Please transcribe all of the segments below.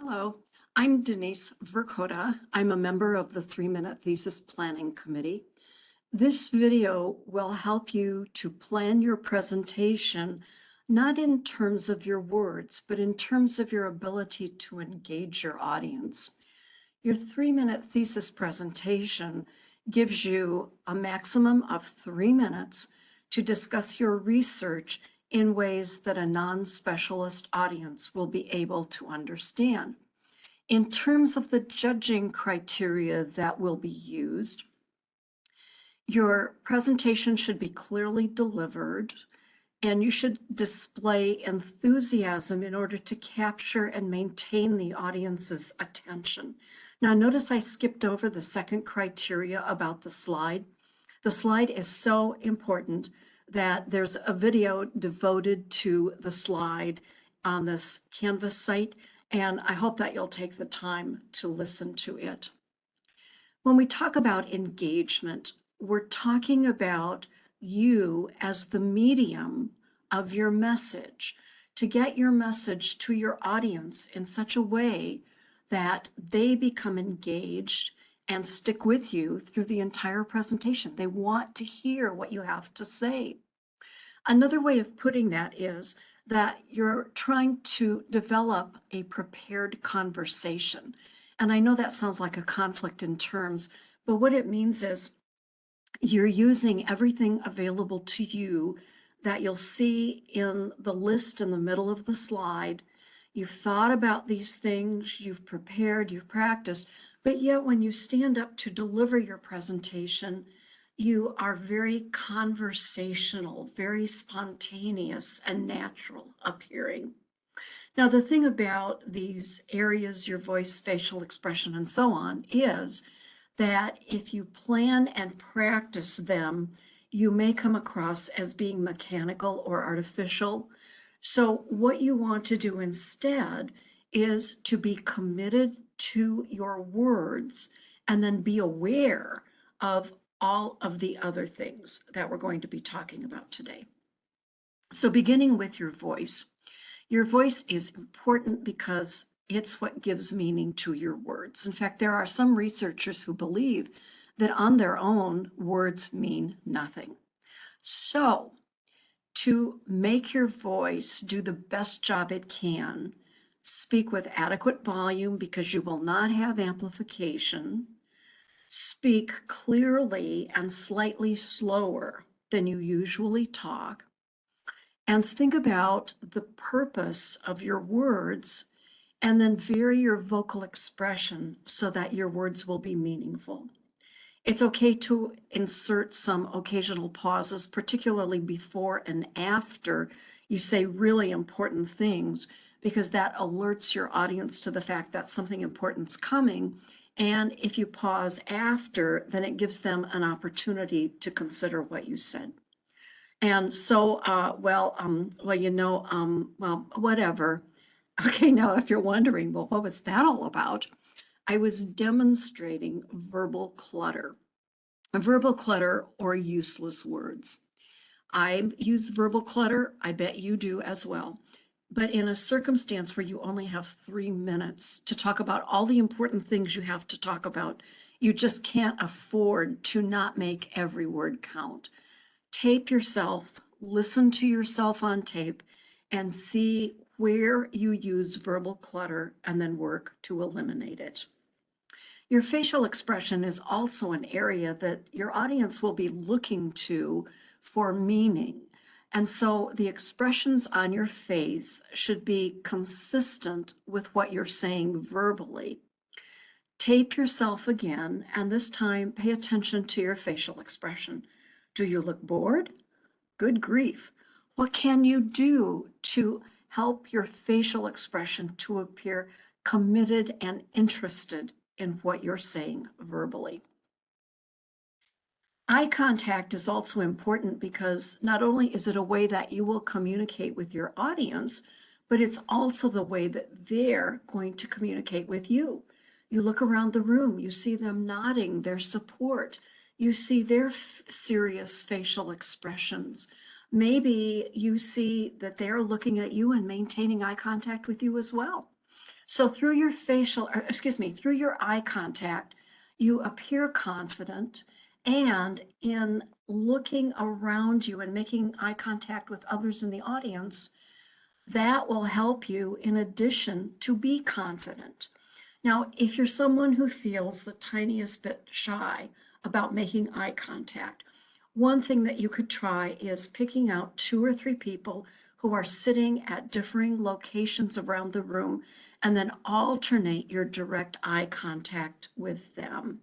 Hello, I'm Denise Vrchota. I'm a member of the 3-Minute Thesis Planning Committee. This video will help you to plan your presentation, not in terms of your words, but in terms of your ability to engage your audience. Your 3-minute thesis presentation gives you a maximum of 3 minutes to discuss your research in ways that a non-specialist audience will be able to understand. In terms of the judging criteria that will be used, your presentation should be clearly delivered, and you should display enthusiasm in order to capture and maintain the audience's attention. Now, notice I skipped over the second criteria about the slide. The slide is so important that there's a video devoted to the slide on this Canvas site, and I hope that you'll take the time to listen to it. When we talk about engagement, we're talking about you as the medium of your message, to get your message to your audience in such a way that they become engaged and stick with you through the entire presentation. They want to hear what you have to say. Another way of putting that is that you're trying to develop a prepared conversation. And I know that sounds like a conflict in terms, but what it means is you're using everything available to you that you'll see in the list in the middle of the slide. You've thought about these things, you've prepared, you've practiced, but yet when you stand up to deliver your presentation, you are very conversational, very spontaneous and natural appearing. Now, the thing about these areas, your voice, facial expression, and so on, is that if you plan and practice them, you may come across as being mechanical or artificial. So what you want to do instead is to be committed to your words and then be aware of all of the other things that we're going to be talking about today. So beginning with your voice is important because it's what gives meaning to your words. In fact, there are some researchers who believe that on their own, words mean nothing. So to make your voice do the best job it can, speak with adequate volume because you will not have amplification. Speak clearly and slightly slower than you usually talk. And think about the purpose of your words, and then vary your vocal expression so that your words will be meaningful. It's okay to insert some occasional pauses, particularly before and after you say really important things, because that alerts your audience to the fact that something important's coming. And if you pause after, then it gives them an opportunity to consider what you said. And so, whatever. Okay, now if you're wondering, well, what was that all about? I was demonstrating verbal clutter or useless words. I use verbal clutter. I bet you do as well. But in a circumstance where you only have 3 minutes to talk about all the important things you have to talk about, you just can't afford to not make every word count. Tape yourself, listen to yourself on tape, and see where you use verbal clutter and then work to eliminate it. Your facial expression is also an area that your audience will be looking to for meaning. And so the expressions on your face should be consistent with what you're saying verbally. Tape yourself again, and this time pay attention to your facial expression. Do you look bored? Good grief. What can you do to help your facial expression to appear committed and interested in what you're saying verbally? Eye contact is also important because not only is it a way that you will communicate with your audience, but it's also the way that they're going to communicate with you. You look around the room, you see them nodding their support. You see their serious facial expressions. Maybe you see that they're looking at you and maintaining eye contact with you as well. So through your through your eye contact, you appear confident, and in looking around you and making eye contact with others in the audience, that will help you in addition to be confident. Now, if you're someone who feels the tiniest bit shy about making eye contact, one thing that you could try is picking out 2 or 3 people who are sitting at differing locations around the room and then alternate your direct eye contact with them.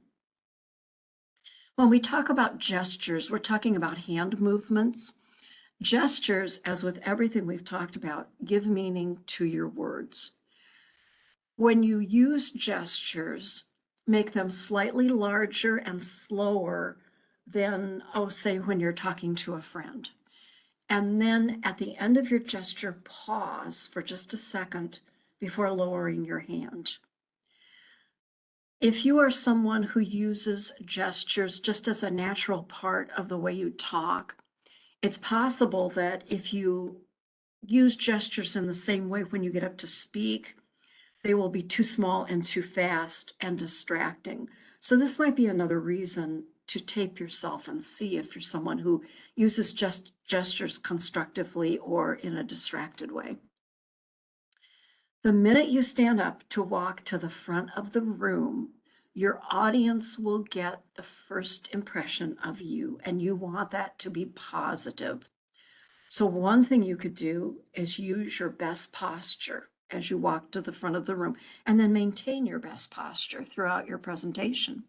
When we talk about gestures, we're talking about hand movements. Gestures, as with everything we've talked about, give meaning to your words. When you use gestures, make them slightly larger and slower than, oh, say, when you're talking to a friend. And then at the end of your gesture, pause for just a second before lowering your hand. If you are someone who uses gestures just as a natural part of the way you talk, it's possible that if you use gestures in the same way when you get up to speak, they will be too small and too fast and distracting. So this might be another reason to tape yourself and see if you're someone who uses just gestures constructively or in a distracted way. The minute you stand up to walk to the front of the room, your audience will get the first impression of you, and you want that to be positive. So one thing you could do is use your best posture as you walk to the front of the room, and then maintain your best posture throughout your presentation.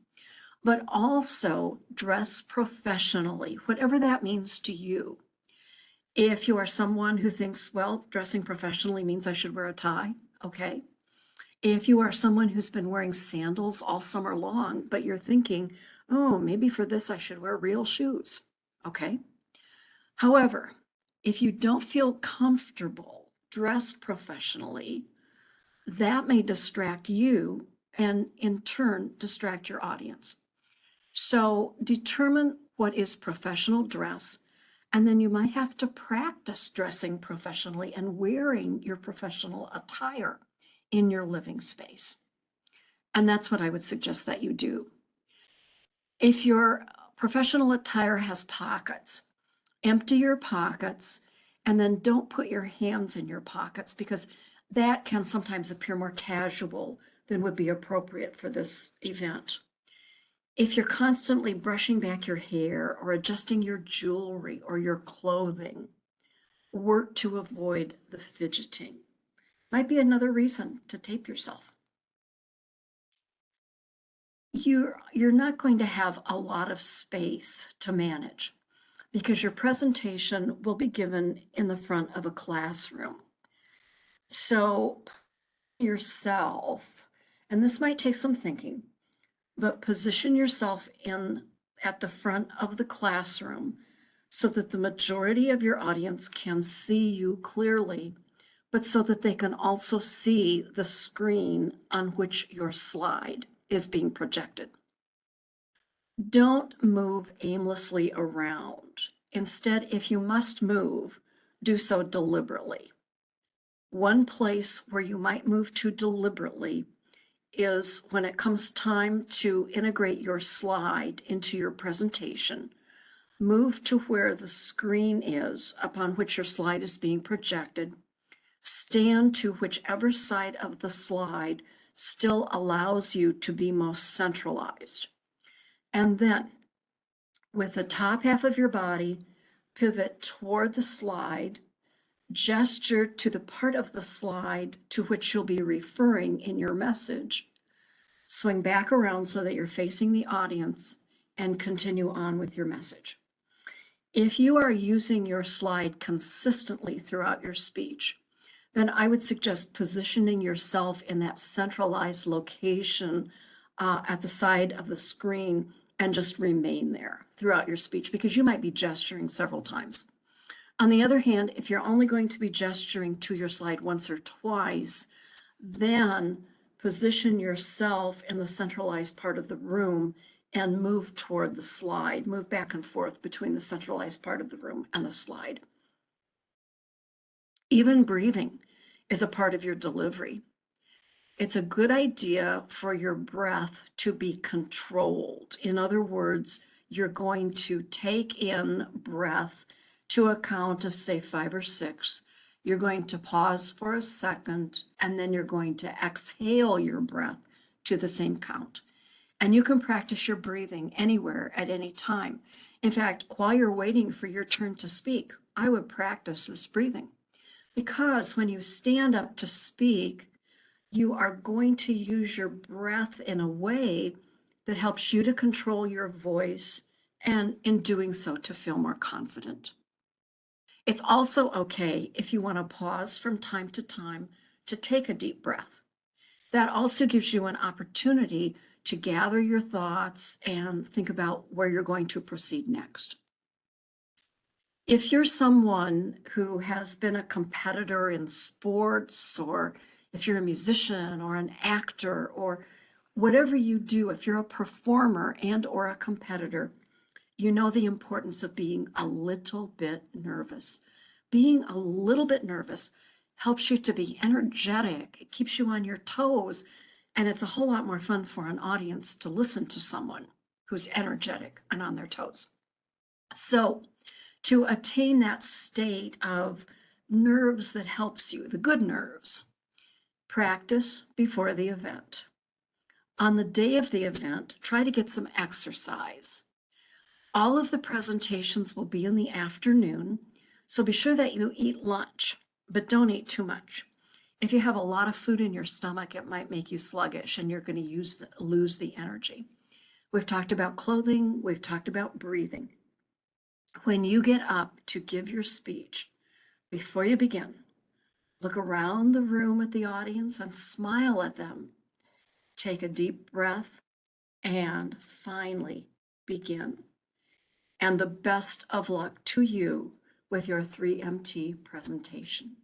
But also dress professionally, whatever that means to you. If you are someone who thinks, well, dressing professionally means I should wear a tie, okay. If you are someone who's been wearing sandals all summer long, but you're thinking, oh, maybe for this I should wear real shoes, okay. However, if you don't feel comfortable dressed professionally, that may distract you and in turn distract your audience. So determine what is professional dress, and then you might have to practice dressing professionally and wearing your professional attire in your living space. And that's what I would suggest that you do. If your professional attire has pockets, empty your pockets, and then don't put your hands in your pockets, because that can sometimes appear more casual than would be appropriate for this event. If you're constantly brushing back your hair or adjusting your jewelry or your clothing, work to avoid the fidgeting. Might be another reason to tape yourself. You're not going to have a lot of space to manage, because your presentation will be given in the front of a classroom. So yourself, and this might take some thinking, but position yourself at the front of the classroom so that the majority of your audience can see you clearly, but so that they can also see the screen on which your slide is being projected. Don't move aimlessly around. Instead, if you must move, do so deliberately. One place where you might move to deliberately is when it comes time to integrate your slide into your presentation. Move to where the screen is upon which your slide is being projected. Stand to whichever side of the slide still allows you to be most centralized. And then, with the top half of your body, pivot toward the slide, gesture to the part of the slide to which you'll be referring in your message, swing back around so that you're facing the audience, and continue on with your message. If you are using your slide consistently throughout your speech, then I would suggest positioning yourself in that centralized location at the side of the screen and just remain there throughout your speech, because you might be gesturing several times. On the other hand, if you're only going to be gesturing to your slide once or twice, then position yourself in the centralized part of the room and move toward the slide. Move back and forth between the centralized part of the room and the slide. Even breathing is a part of your delivery. It's a good idea for your breath to be controlled. In other words, you're going to take in breath to a count of, say, 5 or 6. You're going to pause for a second, and then you're going to exhale your breath to the same count. And you can practice your breathing anywhere at any time. In fact, while you're waiting for your turn to speak, I would practice this breathing. Because when you stand up to speak, you are going to use your breath in a way that helps you to control your voice, and in doing so, to feel more confident. It's also okay if you want to pause from time to time to take a deep breath. That also gives you an opportunity to gather your thoughts and think about where you're going to proceed next. If you're someone who has been a competitor in sports, or if you're a musician or an actor or whatever you do, if you're a performer and or a competitor, you know the importance of being a little bit nervous. Being a little bit nervous helps you to be energetic. It keeps you on your toes. And it's a whole lot more fun for an audience to listen to someone who's energetic and on their toes. So to attain that state of nerves that helps you, the good nerves, practice before the event. On the day of the event, try to get some exercise. All of the presentations will be in the afternoon, so be sure that you eat lunch, but don't eat too much. If you have a lot of food in your stomach, it might make you sluggish and you're going to lose the energy. We've talked about clothing, we've talked about breathing. When you get up to give your speech, before you begin, look around the room at the audience and smile at them. Take a deep breath and finally begin. And the best of luck to you with your 3MT presentation.